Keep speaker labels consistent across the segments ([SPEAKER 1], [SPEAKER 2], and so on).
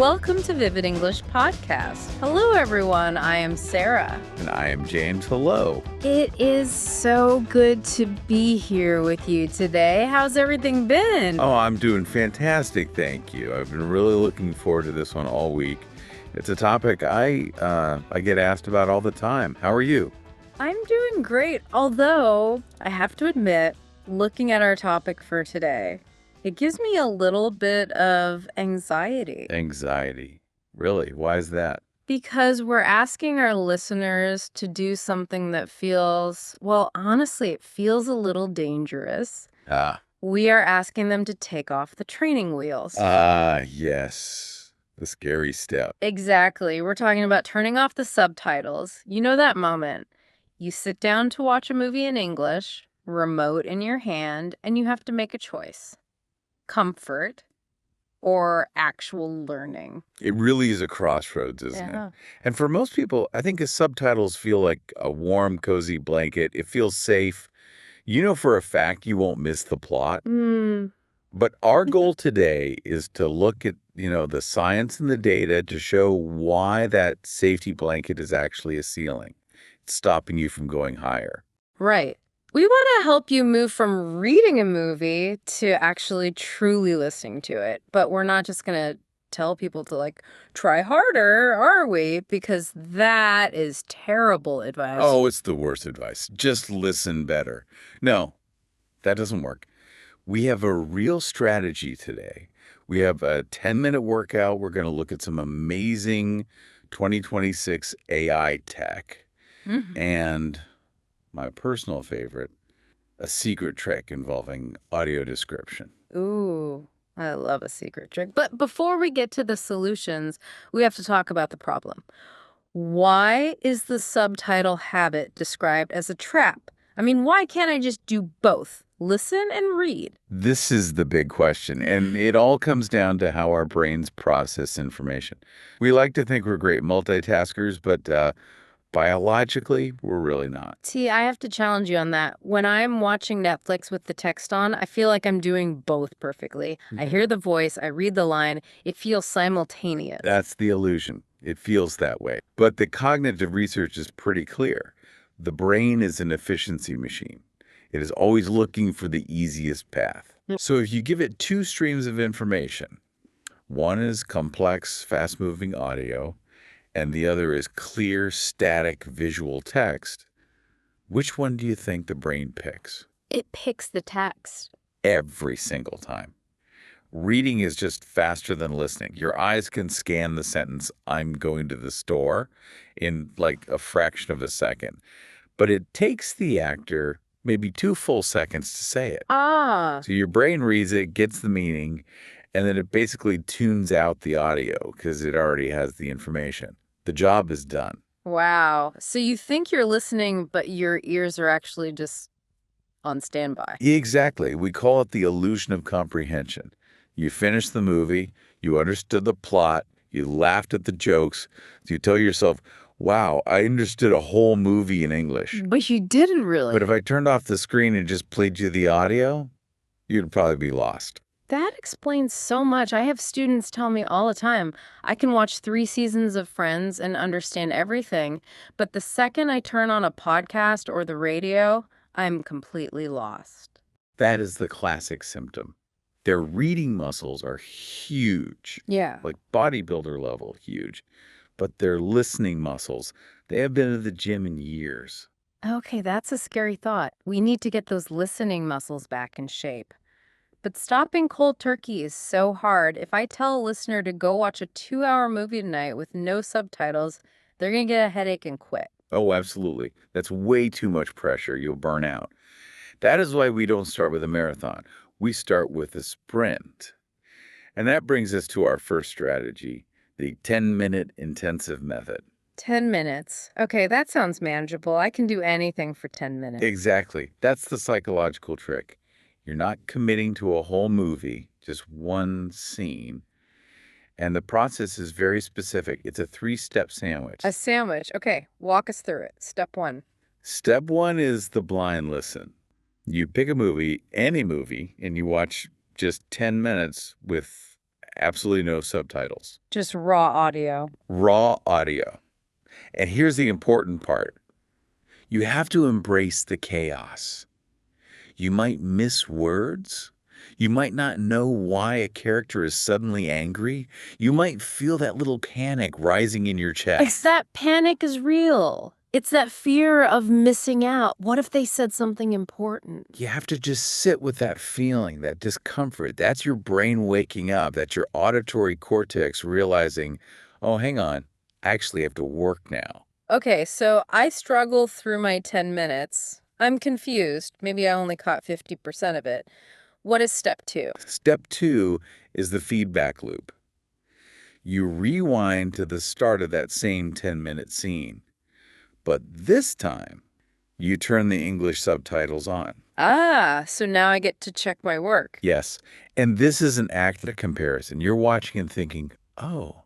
[SPEAKER 1] Welcome to Vivid English Podcast. Hello, everyone. I am Sarah.
[SPEAKER 2] And I am James. Hello.
[SPEAKER 1] It is so good to be here with you today. How's everything been?
[SPEAKER 2] Oh, I'm doing fantastic, thank you. I've been really looking forward to this one all week. It's a topic I get asked about all the time. How are you?
[SPEAKER 1] I'm doing great, although I have to admit, looking at our topic for today, it gives me a little bit of anxiety.
[SPEAKER 2] Anxiety. Really? Why is that?
[SPEAKER 1] Because we're asking our listeners to do something that feels, well, honestly, it feels a little dangerous. We are asking them to take off the training wheels.
[SPEAKER 2] Yes. The scary step.
[SPEAKER 1] Exactly. We're talking about turning off the subtitles. You know that moment. You sit down to watch a movie in English, remote in your hand, and you have to make a choice. Comfort or actual learning.
[SPEAKER 2] It really is a crossroads, isn't it? And for most people, I think the subtitles feel like a warm, cozy blanket. It feels safe. You know for a fact you won't miss the plot. But our goal today is to look at, the science and the data to show why that safety blanket is actually a ceiling. It's stopping you from going higher.
[SPEAKER 1] Right. We want to help you move from reading a movie to actually truly listening to it. But we're not just going to tell people to, try harder, are we? Because that is terrible advice.
[SPEAKER 2] Oh, it's the worst advice. Just listen better. No, that doesn't work. We have a real strategy today. We have a 10-minute workout. We're going to look at some amazing 2026 AI tech. And my personal favorite, a secret trick involving audio description.
[SPEAKER 1] Ooh, I love a secret trick. But before we get to the solutions, we have to talk about the problem. Why is the subtitle habit described as a trap? I mean, why can't I just do both? Listen and read.
[SPEAKER 2] This is the big question, and it all comes down to how our brains process information. We like to think we're great multitaskers, but biologically, we're really not.
[SPEAKER 1] See, I have to challenge you on that. When I'm watching Netflix with the text on, I feel like I'm doing both perfectly. I hear the voice, I read the line, it feels simultaneous.
[SPEAKER 2] That's the illusion. It feels that way. But the cognitive research is pretty clear. The brain is an efficiency machine. It is always looking for the easiest path. So if you give it two streams of information, one is complex, fast-moving audio, and the other is clear, static, visual text, which one do you think the brain picks?
[SPEAKER 1] It picks the text.
[SPEAKER 2] Every single time. Reading is just faster than listening. Your eyes can scan the sentence, "I'm going to the store," in like a fraction of a second. But it takes the actor maybe 2 full seconds to say it. So your brain reads it, gets the meaning, and then it basically tunes out the audio because it already has the information. The job is done.
[SPEAKER 1] Wow. So you think you're listening, but your ears are actually just on standby.
[SPEAKER 2] Exactly. We call it the illusion of comprehension. You finish the movie, you understood the plot, you laughed at the jokes, so you tell yourself, wow, I understood a whole movie in English.
[SPEAKER 1] But you didn't really.
[SPEAKER 2] But if I turned off the screen and just played you the audio, you'd probably be lost.
[SPEAKER 1] That explains so much. I have students tell me all the time, I can watch 3 seasons of Friends and understand everything, but the second I turn on a podcast or the radio, I'm completely lost.
[SPEAKER 2] That is the classic symptom. Their reading muscles are huge.
[SPEAKER 1] Yeah.
[SPEAKER 2] Like bodybuilder level huge. But their listening muscles, they have been to the gym in years.
[SPEAKER 1] Okay, that's a scary thought. We need to get those listening muscles back in shape. But stopping cold turkey is so hard. If I tell a listener to go watch a 2-hour movie tonight with no subtitles, they're going to get a headache and quit.
[SPEAKER 2] Oh, absolutely. That's way too much pressure. You'll burn out. That is why we don't start with a marathon. We start with a sprint. And that brings us to our first strategy, the 10-minute intensive method.
[SPEAKER 1] 10 minutes. Okay, that sounds manageable. I can do anything for 10 minutes.
[SPEAKER 2] Exactly. That's the psychological trick. You're not committing to a whole movie, just one scene. And the process is very specific. It's a 3-step sandwich.
[SPEAKER 1] A sandwich. Okay, walk us through it. Step 1.
[SPEAKER 2] Step 1 is the blind listen. You pick a movie, any movie, and you watch just 10 minutes with Absolutely no subtitles.
[SPEAKER 1] Just raw audio.
[SPEAKER 2] Raw audio. And here's the important part. You have to embrace the chaos. You might miss words. You might not know why a character is suddenly angry. You might feel that little panic rising in your
[SPEAKER 1] It's
[SPEAKER 2] chest.
[SPEAKER 1] that panic is real. It's that fear of missing out. What if they said something important?
[SPEAKER 2] You have to just sit with that feeling, that discomfort. That's your brain waking up. That's your auditory cortex realizing, oh, hang on, I actually have to work now.
[SPEAKER 1] Okay, so I struggle through my 10 minutes. I'm confused. Maybe I only caught 50% of it. What is step two?
[SPEAKER 2] Step two is the feedback loop. You rewind to the start of that same 10-minute scene, but this time you turn the English subtitles on.
[SPEAKER 1] Ah, so now I get to check my work.
[SPEAKER 2] Yes, and this is an accurate comparison. You're watching and thinking, oh,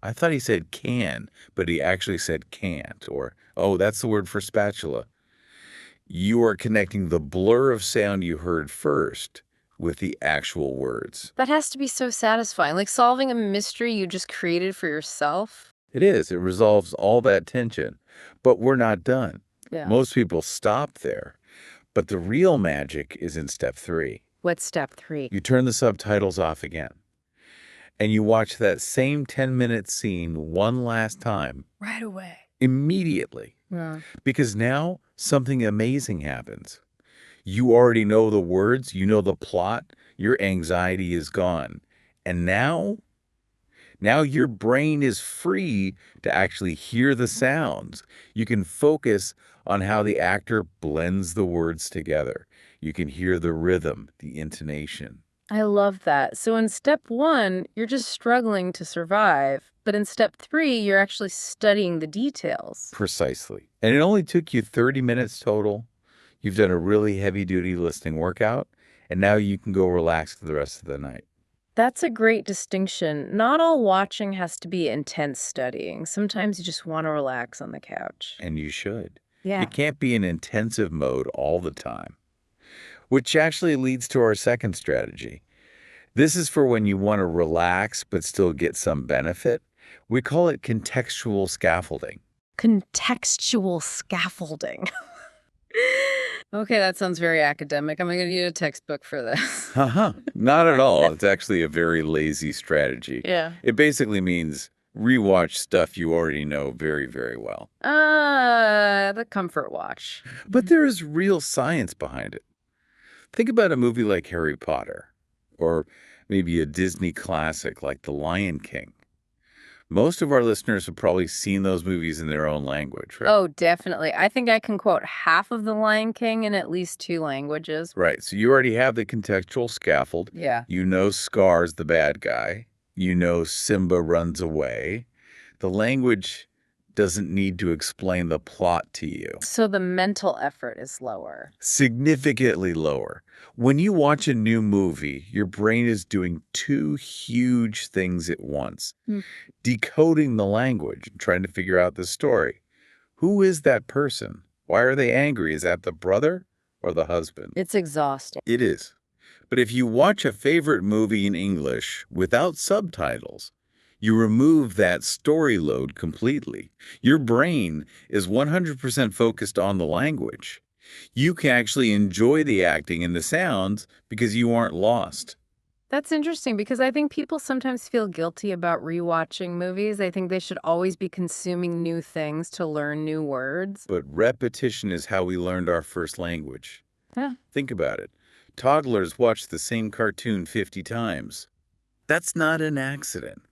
[SPEAKER 2] I thought he said can, but he actually said can't, or, oh, that's the word for spatula. You are connecting the blur of sound you heard first with the actual words.
[SPEAKER 1] That has to be so satisfying, like solving a mystery you just created for yourself.
[SPEAKER 2] It is. It resolves all that tension. But we're not done.
[SPEAKER 1] Yeah.
[SPEAKER 2] Most people stop there. But the real magic is in step three.
[SPEAKER 1] What's step three?
[SPEAKER 2] You turn the subtitles off again, and you watch that same 10-minute scene one last time
[SPEAKER 1] Right away.
[SPEAKER 2] immediately.
[SPEAKER 1] Yeah.
[SPEAKER 2] Because now something amazing happens. You already know the words, you know the plot, your anxiety is gone. And now your brain is free to actually hear the sounds. You can focus on how the actor blends the words together. You can hear the rhythm, the intonation.
[SPEAKER 1] I love that. So in step one, you're just struggling to survive. But in step three, you're actually studying the details.
[SPEAKER 2] Precisely. And it only took you 30 minutes total. You've done a really heavy-duty listening workout, and now you can go relax for the rest of the night.
[SPEAKER 1] That's a great distinction. Not all watching has to be intense studying. Sometimes you just want to relax on the couch.
[SPEAKER 2] And you should.
[SPEAKER 1] Yeah.
[SPEAKER 2] It can't be in intensive mode all the time, which actually leads to our second strategy. This is for when you want to relax but still get some benefit. We call it contextual scaffolding.
[SPEAKER 1] Contextual scaffolding. Okay, that sounds very academic. I'm going to need a textbook for this.
[SPEAKER 2] Uh-huh. Not at all. It's actually a very lazy strategy.
[SPEAKER 1] Yeah.
[SPEAKER 2] It basically means rewatch stuff you already know very, very well.
[SPEAKER 1] The comfort watch.
[SPEAKER 2] But there is real science behind it. Think about a movie like Harry Potter, or maybe a Disney classic like The Lion King. Most of our listeners have probably seen those movies in their own language, right?
[SPEAKER 1] Oh, definitely. I think I can quote half of The Lion King in at least 2 languages.
[SPEAKER 2] Right. So you already have the contextual scaffold.
[SPEAKER 1] Yeah.
[SPEAKER 2] You know Scar's the bad guy. You know Simba runs away. The language doesn't need to explain the plot to you.
[SPEAKER 1] So the mental effort is lower.
[SPEAKER 2] Significantly lower. When you watch a new movie, your brain is doing two huge things at once. Decoding the language and trying to figure out the story. Who is that person? Why are they angry? Is that the brother or the husband?
[SPEAKER 1] It's exhausting.
[SPEAKER 2] It is. But if you watch a favorite movie in English without subtitles, you remove that story load completely. Your brain is 100% focused on the language. You can actually enjoy the acting and the sounds because you aren't lost.
[SPEAKER 1] That's interesting because I think people sometimes feel guilty about rewatching movies. They think they should always be consuming new things to learn new words.
[SPEAKER 2] But repetition is how we learned our first language.
[SPEAKER 1] Yeah.
[SPEAKER 2] Think about it. Toddlers watch the same cartoon 50 times. That's not an accident.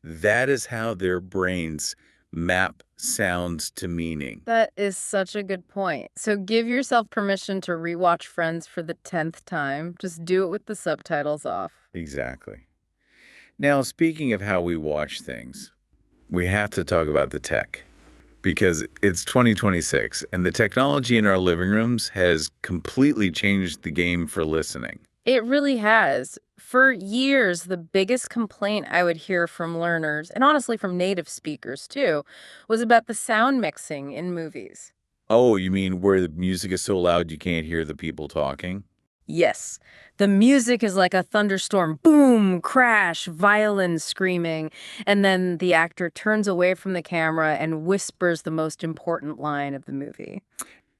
[SPEAKER 2] That is how their brains map sounds to meaning.
[SPEAKER 1] That is such a good point. So give yourself permission to rewatch Friends for the 10th time. Just do it with the subtitles off.
[SPEAKER 2] Exactly. Now, speaking of how we watch things, we have to talk about the tech. Because it's 2026, and the technology in our living rooms has completely changed the game for listening.
[SPEAKER 1] It really has. For years, the biggest complaint I would hear from learners, and honestly from native speakers too, was about the sound mixing in movies.
[SPEAKER 2] Oh, you mean where the music is so loud you can't hear the people talking?
[SPEAKER 1] Yes. The music is like a thunderstorm. Boom, crash, violin screaming. And then the actor turns away from the camera and whispers the most important line of the movie.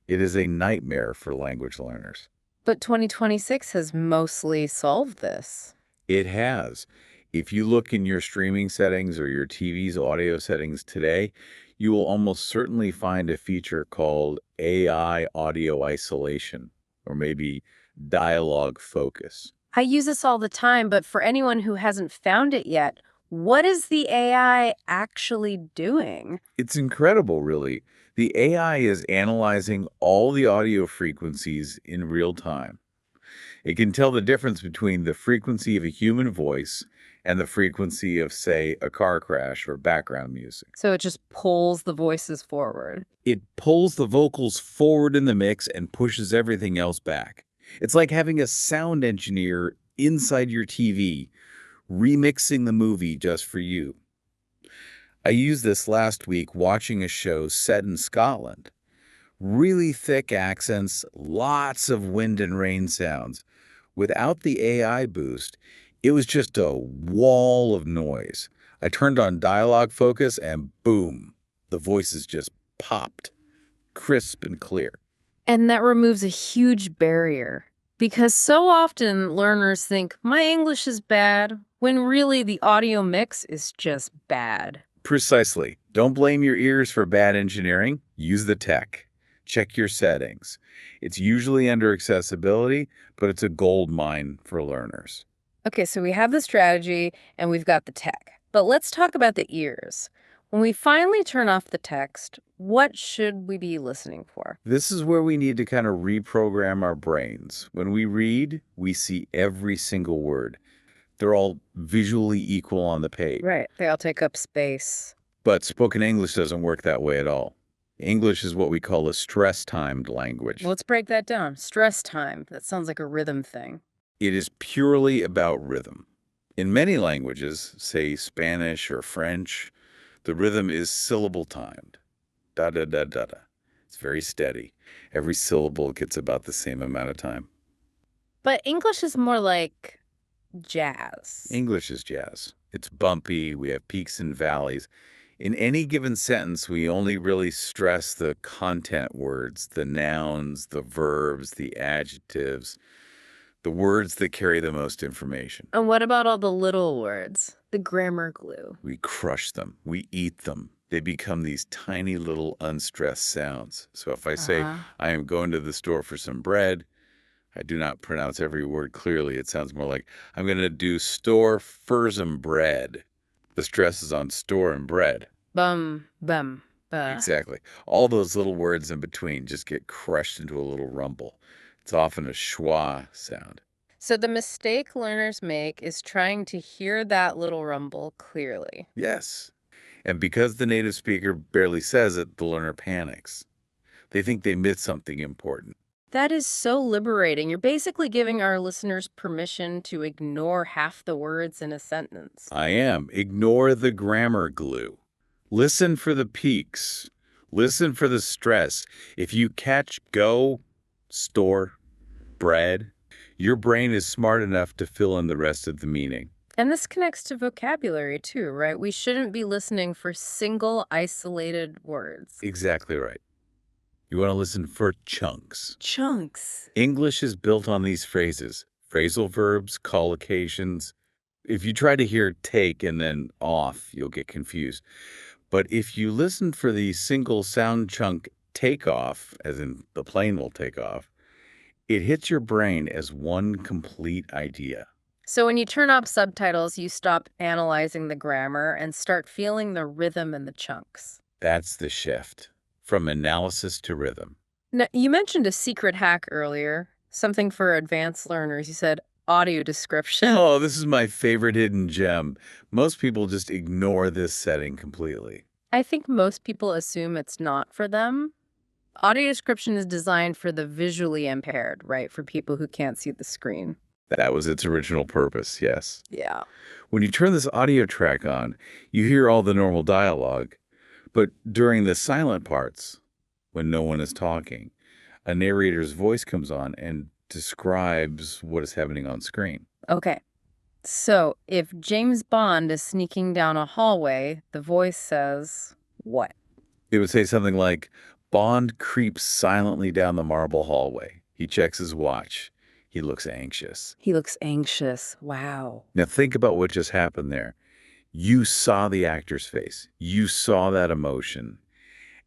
[SPEAKER 2] It is a nightmare for language learners.
[SPEAKER 1] But 2026 has mostly solved this.
[SPEAKER 2] It has. If you look in your streaming settings or your TV's audio settings today, you will almost certainly find a feature called AI audio isolation, or maybe dialogue focus.
[SPEAKER 1] I use this all the time, but for anyone who hasn't found it yet, what is the AI actually doing?
[SPEAKER 2] It's incredible, really. The AI is analyzing all the audio frequencies in real time. It can tell the difference between the frequency of a human voice and the frequency of, say, a car crash or background music.
[SPEAKER 1] So it just pulls the voices forward.
[SPEAKER 2] It pulls the vocals forward in the mix and pushes everything else back. It's like having a sound engineer inside your TV remixing the movie just for you. I used this last week watching a show set in Scotland. Really thick accents, lots of wind and rain sounds. Without the AI boost, it was just a wall of noise. I turned on dialogue focus and boom, the voices just popped, crisp and clear.
[SPEAKER 1] And that removes a huge barrier. Because so often learners think, my English is bad, when really the audio mix is just bad.
[SPEAKER 2] Precisely. Don't blame your ears for bad engineering. Use the tech. Check your settings. It's usually under accessibility, but it's a gold mine for learners.
[SPEAKER 1] Okay, so we have the strategy and we've got the tech. But let's talk about the ears. When we finally turn off the text, what should we be listening for?
[SPEAKER 2] This is where we need to kind of reprogram our brains. When we read, we see every single word. They're all visually equal on the page.
[SPEAKER 1] Right, they all take up space.
[SPEAKER 2] But spoken English doesn't work that way at all. English is what we call a stress-timed language.
[SPEAKER 1] Let's break that down. Stress time. That sounds like a rhythm thing.
[SPEAKER 2] It is purely about rhythm. In many languages, say Spanish or French, the rhythm is syllable timed. Da da da da da. It's very steady. Every syllable gets about the same amount of time.
[SPEAKER 1] But English is more like jazz.
[SPEAKER 2] English is jazz. It's bumpy. We have peaks and valleys. In any given sentence, we only really stress the content words, the nouns, the verbs, the adjectives, the words that carry the most information.
[SPEAKER 1] And what about all the little words? The grammar glue.
[SPEAKER 2] We crush them. We eat them. They become these tiny little unstressed sounds. So if I say, I am going to the store for some bread, I do not pronounce every word clearly. It sounds more like, I'm going to do store for some bread. The stress is on store and bread.
[SPEAKER 1] Bum, bum, buh.
[SPEAKER 2] Exactly. All those little words in between just get crushed into a little rumble. It's often a schwa sound.
[SPEAKER 1] So the mistake learners make is trying to hear that little rumble clearly.
[SPEAKER 2] Yes. And because the native speaker barely says it, the learner panics. They think they missed something important.
[SPEAKER 1] That is so liberating. You're basically giving our listeners permission to ignore half the words in a sentence.
[SPEAKER 2] I am. Ignore the grammar glue. Listen for the peaks. Listen for the stress. If you catch go, store, bread, your brain is smart enough to fill in the rest of the meaning.
[SPEAKER 1] And this connects to vocabulary too, right? We shouldn't be listening for single, isolated words.
[SPEAKER 2] Exactly right. You want to listen for chunks.
[SPEAKER 1] Chunks.
[SPEAKER 2] English is built on these phrases, phrasal verbs, collocations. If you try to hear take and then off, you'll get confused. But if you listen for the single sound chunk takeoff, as in the plane will take off, it hits your brain as one complete idea.
[SPEAKER 1] So when you turn off subtitles, you stop analyzing the grammar and start feeling the rhythm and the chunks.
[SPEAKER 2] That's the shift, from analysis to rhythm.
[SPEAKER 1] Now, you mentioned a secret hack earlier, something for advanced learners. You said audio description.
[SPEAKER 2] Oh, this is my favorite hidden gem. Most people just ignore this setting completely.
[SPEAKER 1] I think most people assume it's not for them. Audio description is designed for the visually impaired, right? For people who can't see the screen.
[SPEAKER 2] That was its original purpose, yes.
[SPEAKER 1] Yeah.
[SPEAKER 2] When you turn this audio track on, you hear all the normal dialogue. But during the silent parts, when no one is talking, a narrator's voice comes on and describes what is happening on screen.
[SPEAKER 1] Okay. So if James Bond is sneaking down a hallway, the voice says what?
[SPEAKER 2] It would say something like, Bond creeps silently down the marble hallway. He checks his watch. He looks anxious.
[SPEAKER 1] He looks anxious. Wow.
[SPEAKER 2] Now think about what just happened there. You saw the actor's face. You saw that emotion.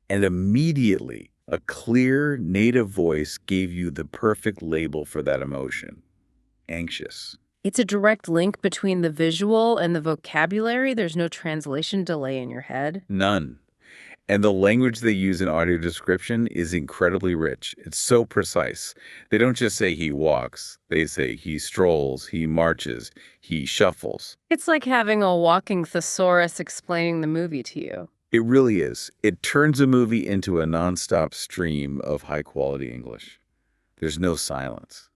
[SPEAKER 2] And immediately, a clear native voice gave you the perfect label for that emotion. Anxious.
[SPEAKER 1] It's a direct link between the visual and the vocabulary. There's no translation delay in your head.
[SPEAKER 2] None. And the language they use in audio description is incredibly rich. It's so precise. They don't just say he walks. They say he strolls, he marches, he shuffles.
[SPEAKER 1] It's like having a walking thesaurus explaining the movie to you.
[SPEAKER 2] It really is. It turns a movie into a nonstop stream of high-quality English. There's no silence.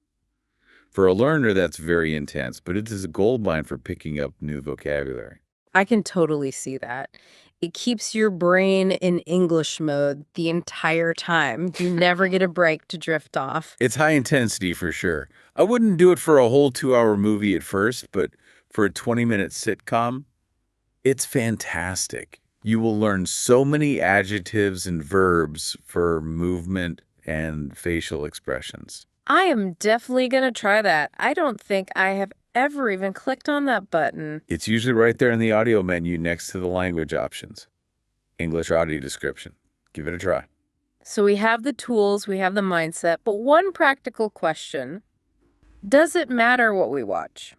[SPEAKER 2] For a learner, that's very intense, but it is a goldmine for picking up new vocabulary.
[SPEAKER 1] I can totally see that. It keeps your brain in English mode the entire time. You never get a break to drift off.
[SPEAKER 2] It's high intensity for sure. I wouldn't do it for a whole 2-hour movie at first, but for a 20-minute sitcom, it's fantastic. You will learn so many adjectives and verbs for movement and facial expressions.
[SPEAKER 1] I am definitely going to try that. I don't think I have ever even clicked on that button.
[SPEAKER 2] It's usually right there in the audio menu next to the language options. English audio description. Give it a try.
[SPEAKER 1] So we have the tools, we have the mindset, but one practical question. Does it matter what we watch?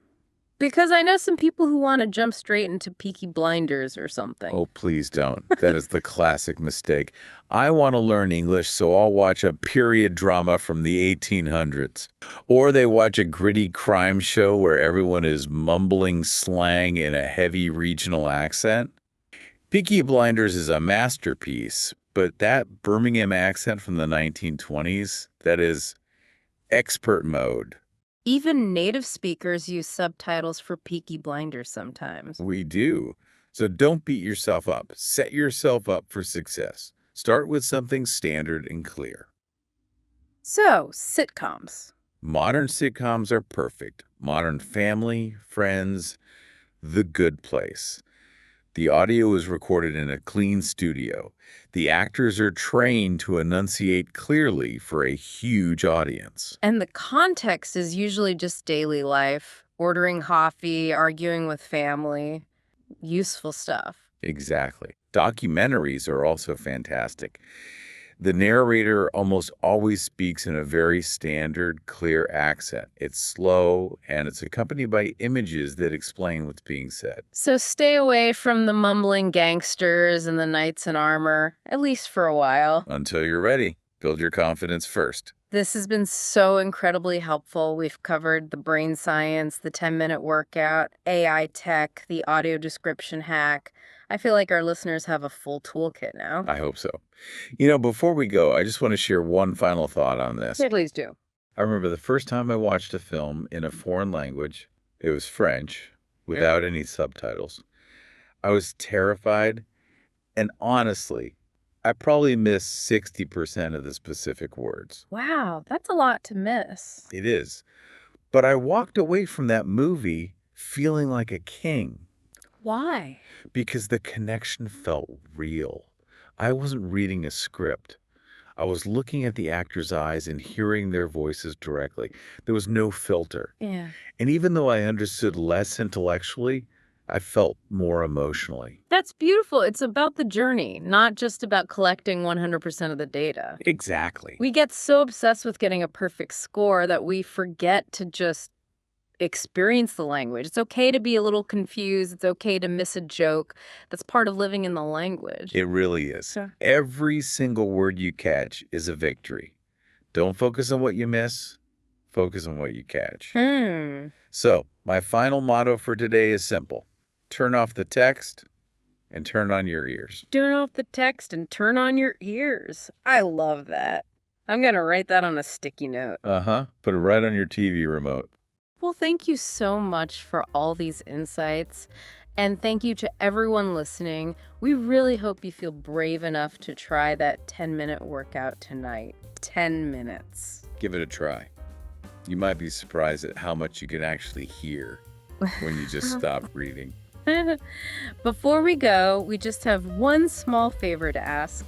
[SPEAKER 1] Because I know some people who want to jump straight into Peaky Blinders or something.
[SPEAKER 2] Oh, please don't. That is the classic mistake. I want to learn English, so I'll watch a period drama from the 1800s. Or they watch a gritty crime show where everyone is mumbling slang in a heavy regional accent. Peaky Blinders is a masterpiece, but that Birmingham accent from the 1920s, that is expert mode.
[SPEAKER 1] Even native speakers use subtitles for Peaky Blinders sometimes.
[SPEAKER 2] We do. So don't beat yourself up. Set yourself up for success. Start with something standard and clear.
[SPEAKER 1] So, sitcoms.
[SPEAKER 2] Modern sitcoms are perfect. Modern Family, Friends, The Good Place. The audio is recorded in a clean studio. The actors are trained to enunciate clearly for a huge audience.
[SPEAKER 1] And the context is usually just daily life, ordering coffee, arguing with family, useful stuff.
[SPEAKER 2] Exactly. Documentaries are also fantastic. The narrator almost always speaks in a very standard, clear accent. It's slow, and it's accompanied by images that explain what's being said.
[SPEAKER 1] So stay away from the mumbling gangsters and the knights in armor, at least for a while.
[SPEAKER 2] Until you're ready. Build your confidence first.
[SPEAKER 1] This has been so incredibly helpful. We've covered the brain science, the 10-minute workout, AI tech, the audio description hack. I feel like our listeners have a full toolkit now.
[SPEAKER 2] I hope so. You know, before we go, I just want to share one final thought on this.
[SPEAKER 1] Yeah, please do.
[SPEAKER 2] I remember the first time I watched a film in a foreign language. It was French, without any subtitles. I was terrified, and honestly, I probably missed 60% of the specific words.
[SPEAKER 1] Wow, that's a lot to miss.
[SPEAKER 2] It is. But I walked away from that movie feeling like a king
[SPEAKER 1] Why?
[SPEAKER 2] because the connection felt real. I wasn't reading a script. I was looking at the actors' eyes and hearing their voices directly. There was no filter.
[SPEAKER 1] Yeah.
[SPEAKER 2] And even though I understood less intellectually, I felt more emotionally.
[SPEAKER 1] That's beautiful. It's about the journey, not just about collecting 100% of the data.
[SPEAKER 2] Exactly.
[SPEAKER 1] We get so obsessed with getting a perfect score that we forget to just experience the language. It's okay to be a little confused. It's okay to miss a joke. That's part of living in the language.
[SPEAKER 2] It really is.
[SPEAKER 1] Sure.
[SPEAKER 2] Every single word you catch is a victory. Don't focus on what you miss. Focus on what you catch. So, my final motto for today is simple. Turn off the text and turn on your ears.
[SPEAKER 1] Turn off the text and turn on your ears. I love that. I'm going to write that on a sticky note.
[SPEAKER 2] Put it right on your TV remote.
[SPEAKER 1] Well, thank you so much for all these insights. And thank you to everyone listening. We really hope you feel brave enough to try that 10-minute workout tonight. 10 minutes.
[SPEAKER 2] Give it a try. You might be surprised at how much you can actually hear when you just stop reading.
[SPEAKER 1] Before we go, we just have one small favor to ask.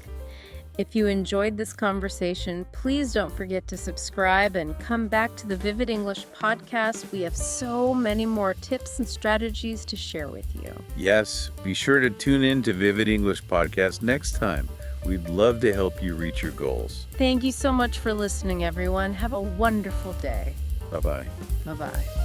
[SPEAKER 1] If you enjoyed this conversation, please don't forget to subscribe and come back to the Vivid English podcast. We have so many more tips and strategies to share with you.
[SPEAKER 2] Yes, be sure to tune in to Vivid English Podcast next time. We'd love to help you reach your goals.
[SPEAKER 1] Thank you so much for listening, everyone. Have a wonderful day.
[SPEAKER 2] Bye-bye.
[SPEAKER 1] Bye-bye.